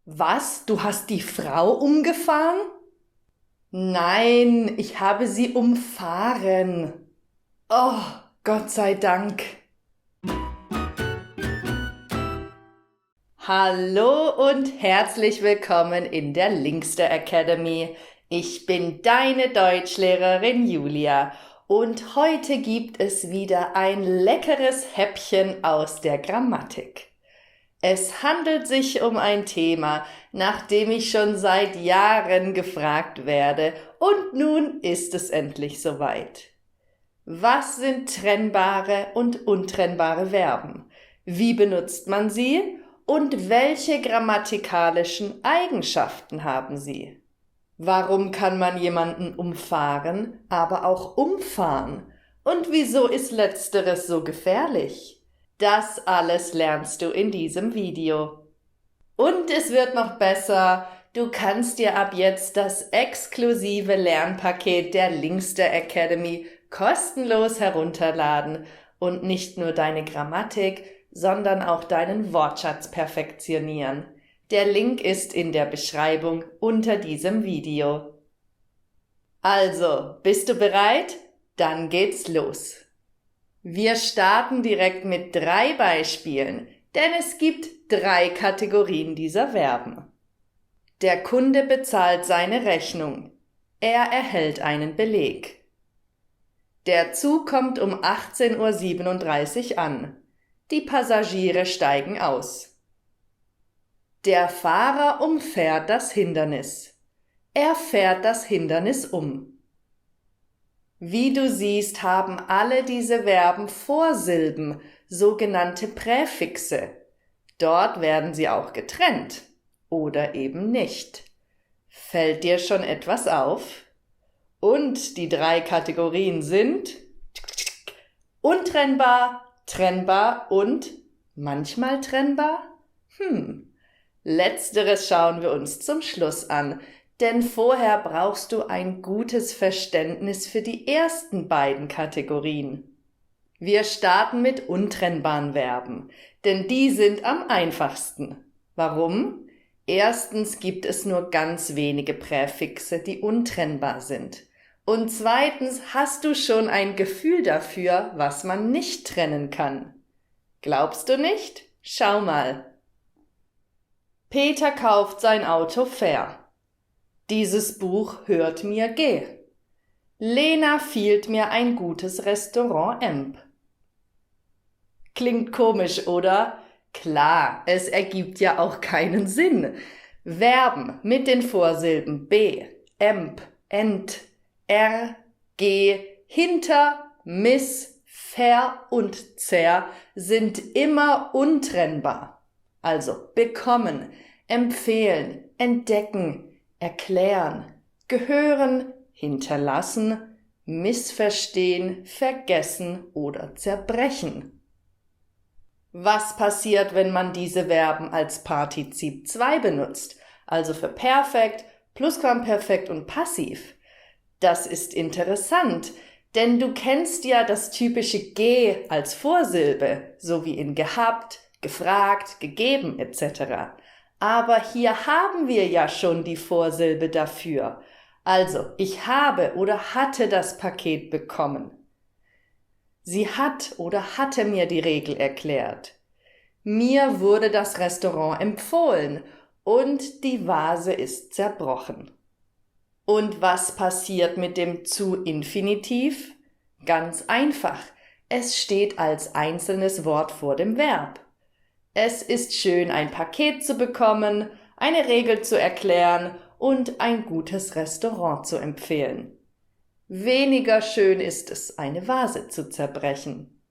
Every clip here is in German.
Was? Du hast die Frau umgefahren? Nein, ich habe sie umfahren. Oh, Gott sei Dank. Hallo und herzlich willkommen in der Linkster Academy. Ich bin deine Deutschlehrerin Julia und heute gibt es wieder ein leckeres Häppchen aus der Grammatik. Es handelt sich um ein Thema, nach dem ich schon seit Jahren gefragt werde, und nun ist es endlich soweit. Was sind trennbare und untrennbare Verben? Wie benutzt man sie? Und welche grammatikalischen Eigenschaften haben sie? Warum kann man jemanden umfahren, aber auch umfahren? Und wieso ist Letzteres so gefährlich? Das alles lernst du in diesem Video. Und es wird noch besser, du kannst dir ab jetzt das exklusive Lernpaket der Linkster Academy kostenlos herunterladen und nicht nur deine Grammatik, sondern auch deinen Wortschatz perfektionieren. Der Link ist in der Beschreibung unter diesem Video. Also, bist du bereit? Dann geht's los. Wir starten direkt mit 3 Beispielen, denn es gibt 3 Kategorien dieser Verben. Der Kunde bezahlt seine Rechnung. Er erhält einen Beleg. Der Zug kommt um 18:37 Uhr an. Die Passagiere steigen aus. Der Fahrer umfährt das Hindernis. Er fährt das Hindernis um. Wie du siehst, haben alle diese Verben Vorsilben, sogenannte Präfixe. Dort werden sie auch getrennt oder eben nicht. Fällt dir schon etwas auf? Und die 3 Kategorien sind untrennbar, trennbar und manchmal trennbar? Letzteres schauen wir uns zum Schluss an. Denn vorher brauchst du ein gutes Verständnis für die ersten beiden Kategorien. Wir starten mit untrennbaren Verben, denn die sind am einfachsten. Warum? Erstens gibt es nur ganz wenige Präfixe, die untrennbar sind. Und zweitens hast du schon ein Gefühl dafür, was man nicht trennen kann. Glaubst du nicht? Schau mal. Peter kauft sein Auto fair. Dieses Buch hört mir G. Lena fiehlt mir ein gutes Restaurant Emp. Klingt komisch, oder? Klar, es ergibt ja auch keinen Sinn. Verben mit den Vorsilben B, Emp, Ent, R, G, hinter, miss, ver und zer sind immer untrennbar. Also bekommen, empfehlen, entdecken, erklären, gehören, hinterlassen, missverstehen, vergessen oder zerbrechen. Was passiert, wenn man diese Verben als Partizip 2 benutzt, also für Perfekt, Plusquamperfekt und Passiv? Das ist interessant, denn du kennst ja das typische G als Vorsilbe, so wie in gehabt, gefragt, gegeben etc. Aber hier haben wir ja schon die Vorsilbe dafür. Also, ich habe oder hatte das Paket bekommen. Sie hat oder hatte mir die Regel erklärt. Mir wurde das Restaurant empfohlen und die Vase ist zerbrochen. Und was passiert mit dem zu Infinitiv? Ganz einfach. Es steht als einzelnes Wort vor dem Verb. Es ist schön, ein Paket zu bekommen, eine Regel zu erklären und ein gutes Restaurant zu empfehlen. Weniger schön ist es, eine Vase zu zerbrechen.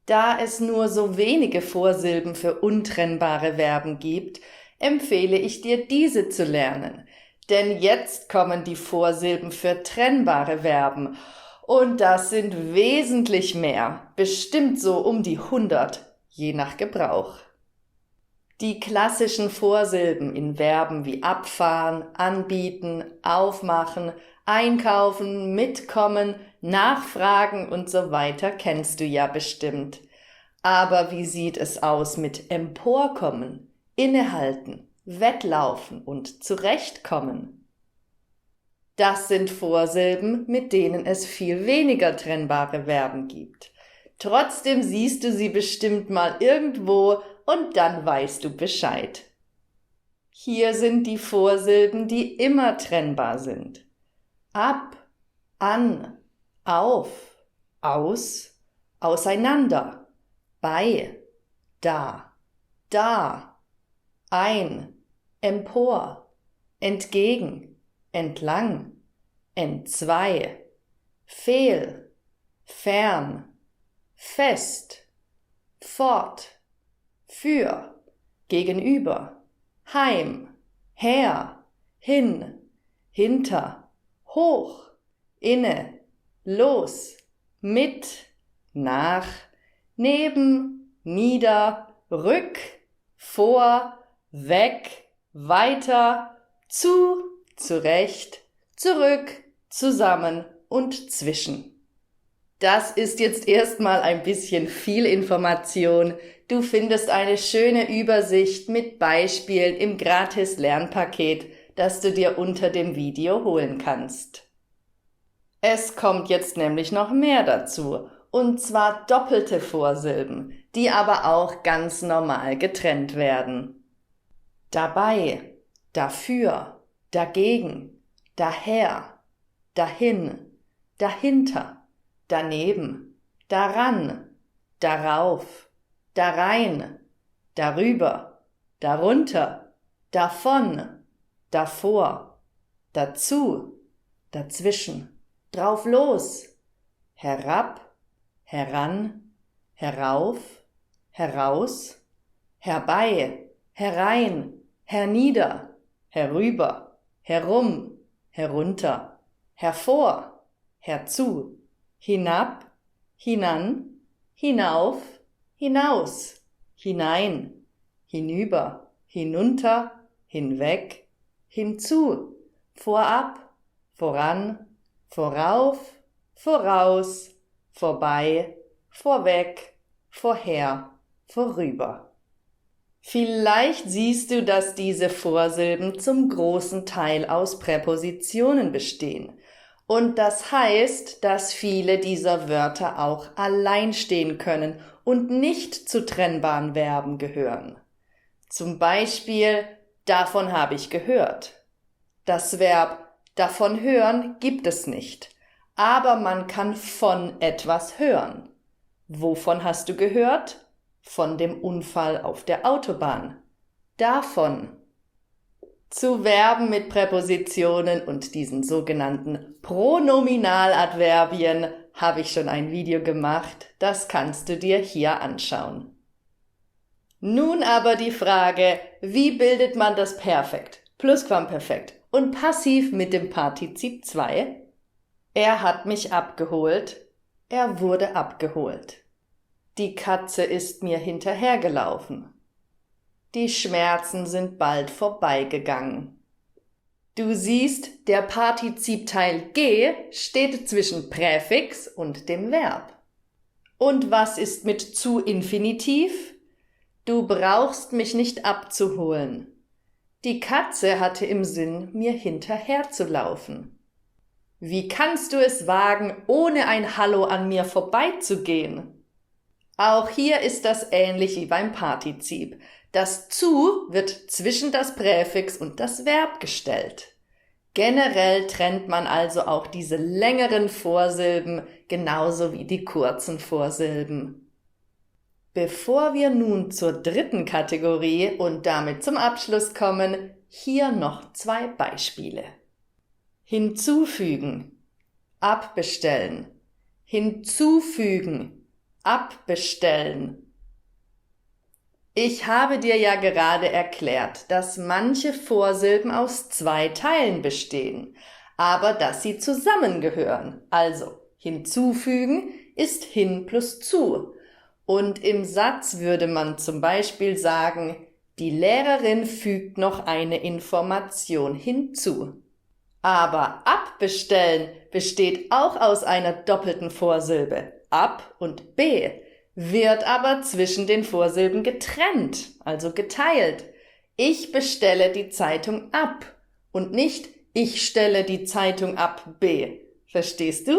Da es nur so wenige Vorsilben für untrennbare Verben gibt, empfehle ich dir, diese zu lernen. Denn jetzt kommen die Vorsilben für trennbare Verben. Und das sind wesentlich mehr, bestimmt so um die 100. Je nach Gebrauch. Die klassischen Vorsilben in Verben wie abfahren, anbieten, aufmachen, einkaufen, mitkommen, nachfragen und so weiter kennst du ja bestimmt. Aber wie sieht es aus mit emporkommen, innehalten, wettlaufen und zurechtkommen. Das sind Vorsilben, mit denen es viel weniger trennbare Verben gibt. Trotzdem siehst du sie bestimmt mal irgendwo und dann weißt du Bescheid. Hier sind die Vorsilben, die immer trennbar sind. Ab, an, auf, aus, auseinander, bei, da, ein, empor, entgegen, entlang, entzwei, fehl, fern, fest, fort, für, gegenüber, heim, her, hin, hinter, hoch, inne, los, mit, nach, neben, nieder, rück, vor, weg, weiter, zu, zurecht, zurück, zusammen und zwischen. Das ist jetzt erstmal ein bisschen viel Information. Du findest eine schöne Übersicht mit Beispielen im Gratis-Lernpaket, das du dir unter dem Video holen kannst. Es kommt jetzt nämlich noch mehr dazu, und zwar doppelte Vorsilben, die aber auch ganz normal getrennt werden. Dabei, dafür, dagegen, daher, dahin, dahinter, daneben, daran, darauf, darein, darüber, darunter, davon, davor, dazu, dazwischen, drauf los, herab, heran, herauf, heraus, herbei, herein, hernieder, herüber, herum, herunter, hervor, herzu, hinab, hinan, hinauf, hinaus, hinein, hinüber, hinunter, hinweg, hinzu, vorab, voran, vorauf, voraus, vorbei, vorweg, vorher, vorüber. Vielleicht siehst du, dass diese Vorsilben zum großen Teil aus Präpositionen bestehen. Und das heißt, dass viele dieser Wörter auch allein stehen können und nicht zu trennbaren Verben gehören. Zum Beispiel, davon habe ich gehört. Das Verb davon hören gibt es nicht, aber man kann von etwas hören. Wovon hast du gehört? Von dem Unfall auf der Autobahn. Davon. Zu Verben mit Präpositionen und diesen sogenannten Pronominaladverbien habe ich schon ein Video gemacht, das kannst du dir hier anschauen. Nun aber die Frage, wie bildet man das Perfekt, Plusquamperfekt und Passiv mit dem Partizip 2? Er hat mich abgeholt, er wurde abgeholt. Die Katze ist mir hinterhergelaufen. Die Schmerzen sind bald vorbeigegangen. Du siehst, der Partizipteil G steht zwischen Präfix und dem Verb. Und was ist mit zu Infinitiv? Du brauchst mich nicht abzuholen. Die Katze hatte im Sinn, mir hinterherzulaufen. Wie kannst du es wagen, ohne ein Hallo an mir vorbeizugehen? Auch hier ist das ähnlich wie beim Partizip. Das zu wird zwischen das Präfix und das Verb gestellt. Generell trennt man also auch diese längeren Vorsilben genauso wie die kurzen Vorsilben. Bevor wir nun zur dritten Kategorie und damit zum Abschluss kommen, hier noch 2 Beispiele. Hinzufügen, abbestellen, hinzufügen, abbestellen. Ich habe dir ja gerade erklärt, dass manche Vorsilben aus 2 Teilen bestehen, aber dass sie zusammengehören. Also hinzufügen ist hin plus zu. Und im Satz würde man zum Beispiel sagen, die Lehrerin fügt noch eine Information hinzu. Aber abbestellen besteht auch aus einer doppelten Vorsilbe, ab und b, wird aber zwischen den Vorsilben getrennt, also geteilt. Ich bestelle die Zeitung ab und nicht ich stelle die Zeitung ab, B. Verstehst du?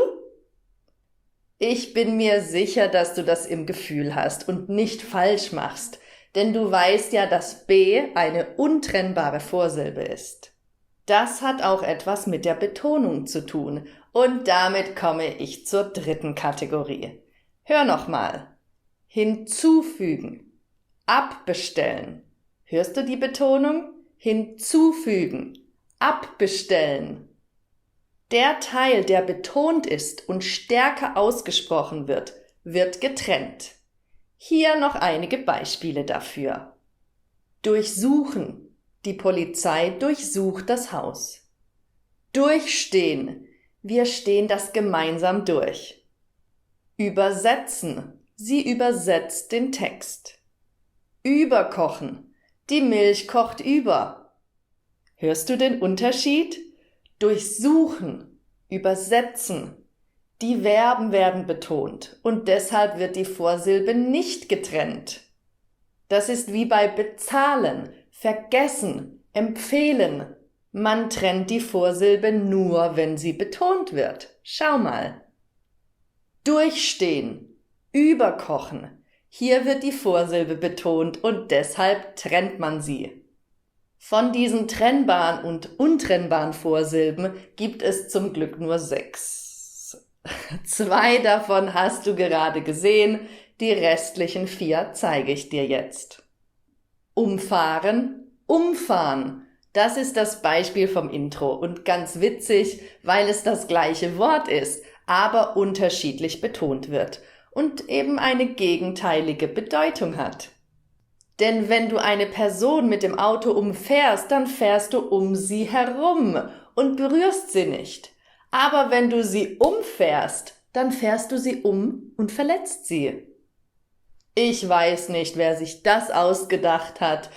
Ich bin mir sicher, dass du das im Gefühl hast und nicht falsch machst, denn du weißt ja, dass B eine untrennbare Vorsilbe ist. Das hat auch etwas mit der Betonung zu tun und damit komme ich zur dritten Kategorie. Hör nochmal. Hinzufügen. Abbestellen. Hörst du die Betonung? Hinzufügen. Abbestellen. Der Teil, der betont ist und stärker ausgesprochen wird, wird getrennt. Hier noch einige Beispiele dafür. Durchsuchen. Die Polizei durchsucht das Haus. Durchstehen. Wir stehen das gemeinsam durch. Übersetzen. Sie übersetzt den Text. Überkochen. Die Milch kocht über. Hörst du den Unterschied? Durchsuchen, übersetzen. Die Verben werden betont und deshalb wird die Vorsilbe nicht getrennt. Das ist wie bei bezahlen, vergessen, empfehlen. Man trennt die Vorsilbe nur, wenn sie betont wird. Schau mal. Durchstehen, überkochen. Hier wird die Vorsilbe betont und deshalb trennt man sie. Von diesen trennbaren und untrennbaren Vorsilben gibt es zum Glück nur 6. 2 davon hast du gerade gesehen, die restlichen 4 zeige ich dir jetzt. Umfahren, umfahren. Das ist das Beispiel vom Intro und ganz witzig, weil es das gleiche Wort ist, aber unterschiedlich betont wird und eben eine gegenteilige Bedeutung hat. Denn wenn du eine Person mit dem Auto umfährst, dann fährst du um sie herum und berührst sie nicht. Aber wenn du sie umfährst, dann fährst du sie um und verletzt sie. Ich weiß nicht, wer sich das ausgedacht hat.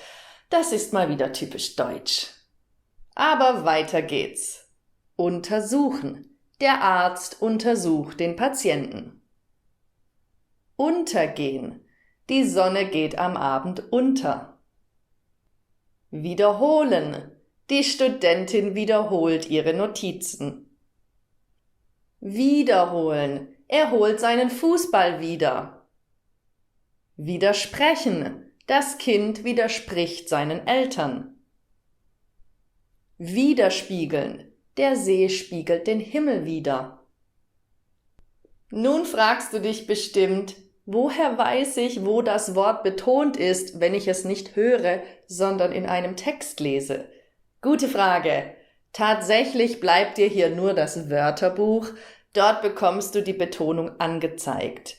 Das ist mal wieder typisch deutsch. Aber weiter geht's. Untersuchen. Der Arzt untersucht den Patienten. Untergehen. Die Sonne geht am Abend unter. Wiederholen. Die Studentin wiederholt ihre Notizen. Wiederholen. Er holt seinen Fußball wieder. Widersprechen. Das Kind widerspricht seinen Eltern. Widerspiegeln. Der See spiegelt den Himmel wider. Nun fragst du dich bestimmt, woher weiß ich, wo das Wort betont ist, wenn ich es nicht höre, sondern in einem Text lese? Gute Frage. Tatsächlich bleibt dir hier nur das Wörterbuch. Dort bekommst du die Betonung angezeigt.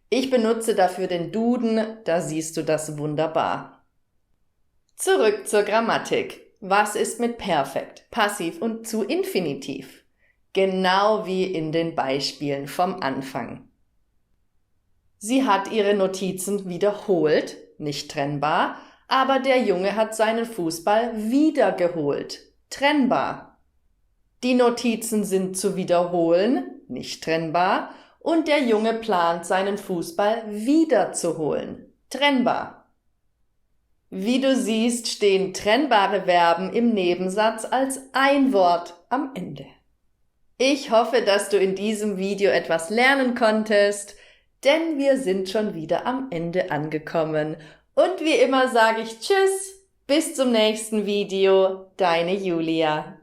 Ich benutze dafür den Duden, da siehst du das wunderbar. Zurück zur Grammatik. Was ist mit Perfekt, Passiv und zu Infinitiv? Genau wie in den Beispielen vom Anfang. Sie hat ihre Notizen wiederholt, nicht trennbar, aber der Junge hat seinen Fußball wiedergeholt, trennbar. Die Notizen sind zu wiederholen, nicht trennbar, und der Junge plant, seinen Fußball wiederzuholen, trennbar. Wie du siehst, stehen trennbare Verben im Nebensatz als ein Wort am Ende. Ich hoffe, dass du in diesem Video etwas lernen konntest, denn wir sind schon wieder am Ende angekommen. Und wie immer sage ich Tschüss, bis zum nächsten Video, deine Julia.